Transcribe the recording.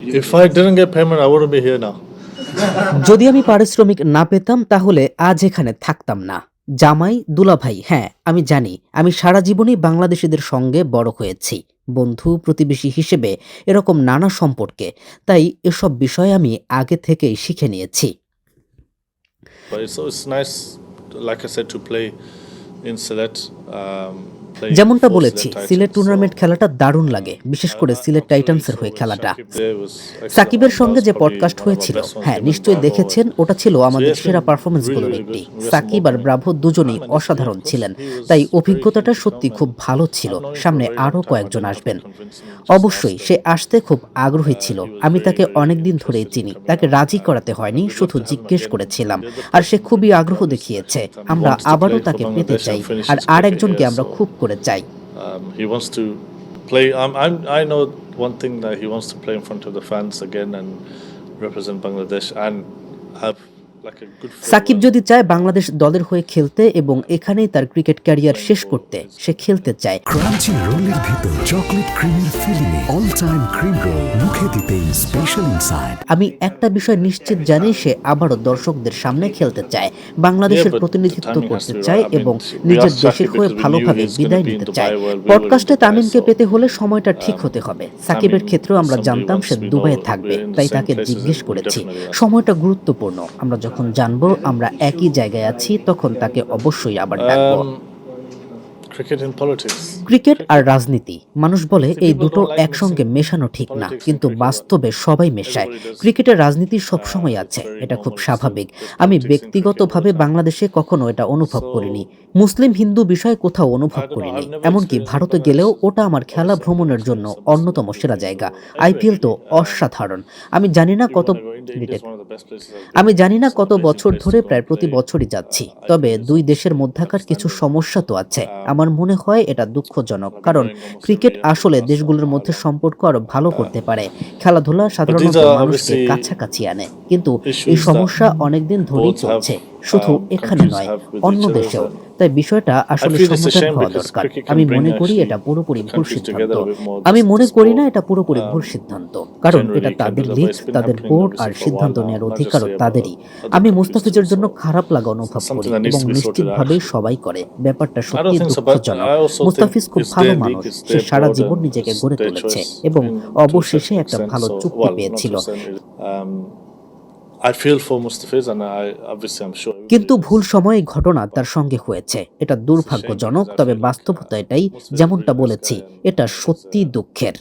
If I didn't get payment, I wouldn't be here now. যদি আমি পারিশ্রমিক না পেতাম তাহলে আজ এখানে থাকতাম না। জামাই, দুলাভাই, হ্যাঁ আমি জানি আমি সারা জীবনই বাংলাদেশিদের সঙ্গে বড় হয়েছি, বন্ধু প্রতিবেশী হিসেবে এরকম নানা সম্পর্কে। তাই এসব বিষয় আমি আগে থেকেই শিখে নিয়েছি। But it's nice, like I said, to play in Sylhet. Play যেমনটা for বলেছি, Sylhet Sylhet Titans. Tournament So, খেলাটা দারুণ লাগে, বিশেষ করে সিলেট after we টাইটান্সের saw হয়ে খেলাটা। Shakib there was excellent. সাকিবের That সঙ্গে was যে probably podcast one of our হয়েছিল, best ones, হ্যাঁ him and নিশ্চয়ই Bravo. দেখেছেন, ওটা ছিল আমাদের So, সেরা yes, পারফরমেন্সগুলোর really একটি। good. We had some Shakib আর opening ব্রাভো দুজনেই time and yesterday, অসাধারণ of course, ছিলেন, he was তাই very অভিজ্ঞতাটা keen to সত্যি come খুব and ভালো ছিল। I've known him for a সামনে very long আরও time. I কয়েকজন didn't have আসবেন। to convince him, just অবশ্যই ask সে him. আসতে খুব আগ্রহী ছিল। He was আমি very, তাকে very অনেকদিন ধরেই interested in চিনি, coming তাকে out. রাজি করাতে হয়নি, And we'd love শুধু to have him জিজ্ঞেস again. করেছিলাম। The other R say person খুবই did আগ্রহ obviously দেখিয়েছে। mention that he আমরা wants to আবারও play for তাকে পেতে Bangladesh চাই, and finish R his cricket আরেকজনকে here, আমরা so খুব করে চাই। he wants to play. I know one thing, that he wants to play in front of the fans again and represent Bangladesh and have like a good Shakib farewell. যদি চায় বাংলাদেশ দলের হয়ে খেলতে এবং এখানেই তার ক্রিকেট ক্যারিয়ার শেষ করতে, সে খেলতে চায়। ক্রাঞ্চি রোলের ভিতর চকলেট ক্রিমের filling, all time cream roll, মুখে দিতেই স্পেশাল ইনসাইড। আমি একটা বিষয় নিশ্চিত জানি, সে আবারও দর্শকদের সামনে খেলতে চায়, বাংলাদেশের Yeah, but প্রতিনিধিত্ব the timing has করতে to be চায় right. I mean, এবং we নিজের asked দেশের Shakib হয়ে because we ভালোভাবে knew he's বিদায় gonna be in নিতে Dubai চায়। while we were in পডকাস্টে Dubai, তামিমকে so পেতে হলে সময়টা ঠিক হতে হবে। সাকিবের Tamim ক্ষেত্রেও is আমরা somebody জানতাম সে once we দুবাইয়ে know থাকবে, we're in the তাই same তাকে places, জিজ্ঞেস we করেছি। definitely ask him. সময়টা গুরুত্বপূর্ণ, আমরা যখন জানবো আমরা একই জায়গায় আছি তখন তাকে অবশ্যই আবার ডাকবো। Cricket and politics. ক্রিকেট আর রাজনীতি, মানুষ বলে এই দুটো একসঙ্গে মেশানো ঠিক না, কিন্তু বাস্তবে সবাই মেশায়। ক্রিকেটের রাজনীতি সবসময় আছে, এটা খুব স্বাভাবিক। আমি ব্যক্তিগতভাবে বাংলাদেশে কখনো এটা অনুভব করিনি, মুসলিম হিন্দু বিষয় কোথাও অনুভব করিনি। এমনকি ভারতে গেলেও ওটা আমার খেলা ভ্রমণের জন্য অন্যতম সেরা জায়গা। আইপিএল তো অসাধারণ। আমি জানি না কত বছর ধরে, প্রায় প্রতি বছরই যাচ্ছি। তবে দুই দেশের মধ্যকার কিছু সমস্যা তো আছে। আমার মনে হয় এটা দুঃখজনক, কারণ ক্রিকেট আসলে দেশগুলোর মধ্যে সম্পর্ক আরো ভালো করতে পারে। খেলাধুলা সাধারণত মানুষকে কাছাকাছি আনে, কিন্তু এই সমস্যা অনেকদিন ধরেই চলছে, শুধু এখানে নয়, অন্য দেশেও। তাই বিষয়টা আসলে সমাধান হওয়া দরকার। আমি মনে করি এটা পুরোপুরি ভুল সিদ্ধান্ত। আমি মনে করি না এটা পুরোপুরি ভুল সিদ্ধান্ত, কারণ এটা তাদের লিগ, তাদের বোর্ড, আর সিদ্ধান্ত নেওয়ার অধিকারও তাদেরই। আমি মুস্তাফিজের জন্য খারাপ লাগা অনুভব করি এবং নিশ্চিতভাবেই সবাই করে। ব্যাপারটা সত্যি দুঃখজনক। মুস্তাফিজ খুব ভালো মানুষ, সে সারা জীবন নিজেকে গড়ে তুলেছে এবং অবশেষে একটা ভালো চুক্তি পেয়েছিল। I feel for Mustafiz and obviously I'm sure. কিন্তু ভুল সময়ে ঘটনা তার সঙ্গে হয়েছে, এটা দুর্ভাগ্যজনক। তবে বাস্তবতা এটাই, যেমনটা বলেছি, এটা সত্যি দুঃখের।